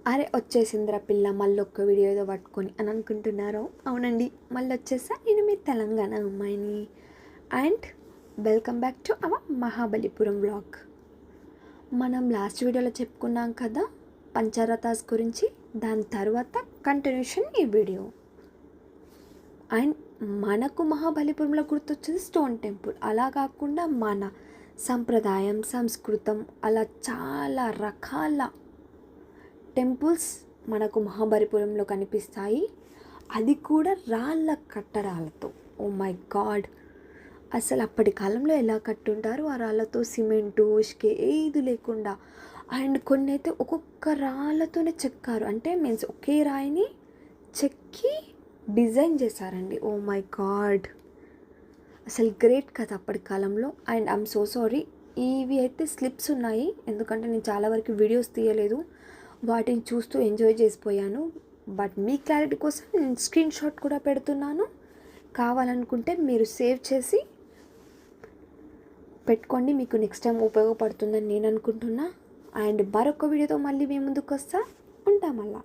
అరే వచ్చేసిందిరా పిల్ల మళ్ళొక్క వీడియో ఏదో పట్టుకొని అని అనుకుంటున్నారో, అవునండి మళ్ళీ వచ్చేసా నేను మీ తెలంగాణ అమ్మాయిని. And welcome back to our Mahabalipuram vlog. మనం లాస్ట్ వీడియోలో చెప్పుకున్నాం కదా పంచరథాస్ గురించి, దాని తర్వాత కంటిన్యూషన్ ఈ వీడియో. అండ్ మనకు మహాబలిపురంలో గుర్తొచ్చేది స్టోన్ టెంపుల్. అలా కాకుండా మన సంప్రదాయం సంస్కృతం అలా చాలా రకాల టెంపుల్స్ మనకు మహాబలిపురంలో కనిపిస్తాయి. అది కూడా రాళ్ళ కట్టడాలతో. ఓ మై గాడ్, అసలు అప్పటి కాలంలో ఎలా కట్టుంటారు ఆ రాళ్ళతో, సిమెంటు ఇసుక ఏది లేకుండా. అండ్ కొన్ని అయితే ఒక్కొక్క రాళ్ళతోనే చెక్కారు, అంటే మీన్స్ ఒకే రాయిని చెక్కి డిజైన్ చేశారండి. ఓ మై గాడ్, అసలు గ్రేట్ కదా అప్పటి కాలంలో. అండ్ ఐఎమ్ సో సారీ, ఇవి అయితే స్లిప్స్ ఉన్నాయి ఎందుకంటే నేను చాలా వరకు వీడియోస్ తీయలేదు, వాటిని చూస్తూ ఎంజాయ్ చేసిపోయాను. బట్ మీ క్లారిటీ కోసం నేను స్క్రీన్ షాట్ కూడా పెడుతున్నాను, కావాలనుకుంటే మీరు సేవ్ చేసి పెట్టుకోండి, మీకు నెక్స్ట్ టైం ఉపయోగపడుతుందని నేను అనుకుంటున్నా. అండ్ మరొక వీడియోతో మళ్ళీ మేము ముందుకు ఉంటా మళ్ళా.